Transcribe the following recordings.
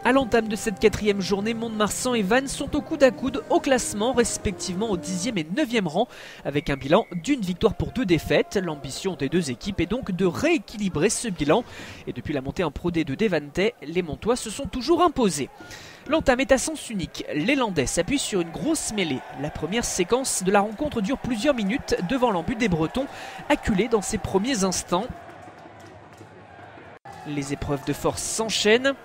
À l'entame de cette 4e journée, Mont-de-Marsan et Vannes sont au coude à coude au classement, respectivement au 10e et 9e rang, avec un bilan d'une victoire pour 2 défaites. L'ambition des deux équipes est donc de rééquilibrer ce bilan. Et depuis la montée en Pro D de Devante, les Montois se sont toujours imposés. L'entame est à sens unique. Les Landais s'appuient sur une grosse mêlée. La première séquence de la rencontre dure plusieurs minutes devant l'embut des Bretons, acculés dans ses premiers instants. Les épreuves de force s'enchaînent.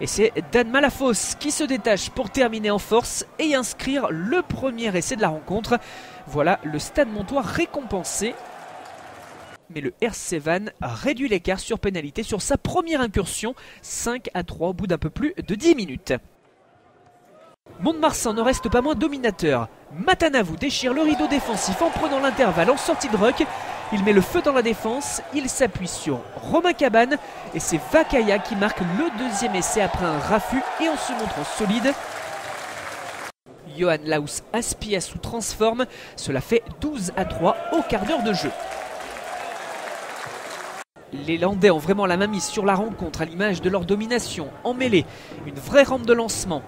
Et c'est Dan Malafosse qui se détache pour terminer en force et inscrire le premier essai de la rencontre. Voilà le Stade Montois récompensé. Mais le RC Vannes réduit l'écart sur pénalité sur sa première incursion, 5-3 au bout d'un peu plus de 10 minutes. Mont-de-Marsan ne reste pas moins dominateur. Matanavou déchire le rideau défensif en prenant l'intervalle en sortie de ruck. Il met le feu dans la défense, il s'appuie sur Romain Cabane et c'est Vakaya qui marque le deuxième essai après un raffut et en se montrant solide. Johan Laus Aspiassou transforme, cela fait 12-3 au quart d'heure de jeu. Les Landais ont vraiment la main mise sur la rencontre à l'image de leur domination en mêlée, une vraie rampe de lancement.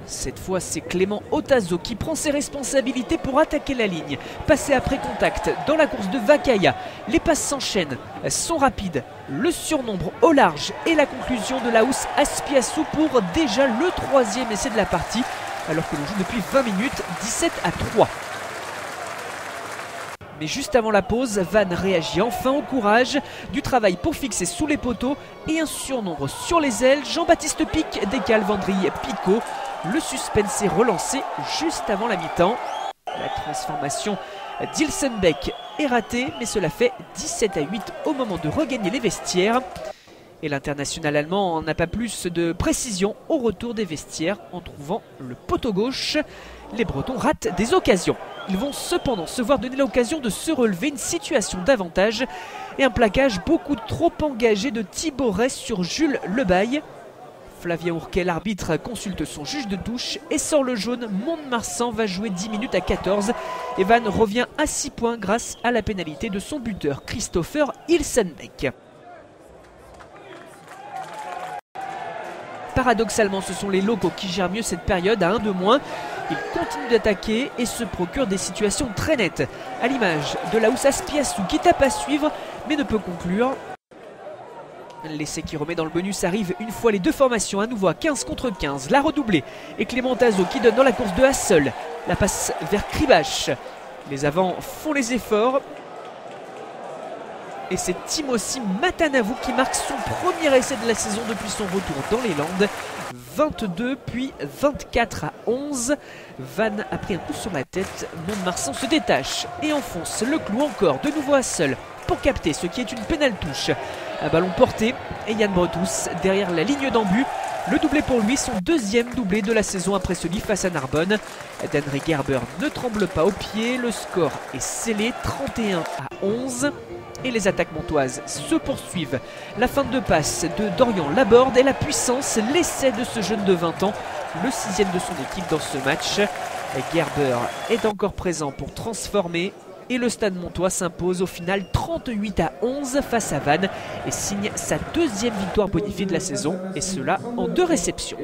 Cette fois, c'est Clément Otazo qui prend ses responsabilités pour attaquer la ligne. Passer après contact dans la course de Vakaya. Les passes s'enchaînent, sont rapides. Le surnombre au large et la conclusion de Laus Aspiassou pour déjà le 3e essai de la partie. Alors que l'on joue depuis 20 minutes, 17-3. Mais juste avant la pause, Vannes réagit enfin au courage. Du travail pour fixer sous les poteaux et un surnombre sur les ailes. Jean-Baptiste Pic décale Vendry Picot. Le suspense est relancé juste avant la mi-temps. La transformation d'Ilsenbeck est ratée, mais cela fait 17-8 au moment de regagner les vestiaires. Et l'international allemand n'a pas plus de précision au retour des vestiaires en trouvant le poteau gauche. Les Bretons ratent des occasions. Ils vont cependant se voir donner l'occasion de se relever, une situation d'avantage et un plaquage beaucoup trop engagé de Thibaut Rey sur Jules Lebaille. Flavien Ourquet, l'arbitre, consulte son juge de touche et sort le jaune. Mont-de-Marsan va jouer 10 minutes à 14. Et Vannes revient à 6 points grâce à la pénalité de son buteur Christopher Ilsenbeck. Paradoxalement, ce sont les locaux qui gèrent mieux cette période à 1 de moins. Ils continuent d'attaquer et se procurent des situations très nettes. À l'image de Laus Aspiassou qui tape à suivre mais ne peut conclure. L'essai qui remet dans le bonus arrive une fois les deux formations à nouveau à 15 contre 15. La redoublée et Clément Otazo qui donne dans la course de Hassel. La passe vers Kribache. Les avants font les efforts. Et c'est Timothy Matanavou qui marque son premier essai de la saison depuis son retour dans les Landes. 22 puis 24-11. Vannes a pris un coup sur la tête. Mont-de-Marsan se détache et enfonce le clou encore. De nouveau Hassel pour capter ce qui est une pénale touche. Un ballon porté et Yann Bretous derrière la ligne d'embut. Le doublé pour lui, son deuxième doublé de la saison après celui face à Narbonne. Danry Gerber ne tremble pas au pied. Le score est scellé 31-11. Et les attaques montoises se poursuivent. La fin de passe de Dorian Laborde et la puissance, l'essai de ce jeune de 20 ans, le 6e de son équipe dans ce match. Gerber est encore présent pour transformer. Et le Stade Montois s'impose au final 38-11 face à Vannes et signe sa deuxième victoire bonifiée de la saison, et cela en 2 réceptions.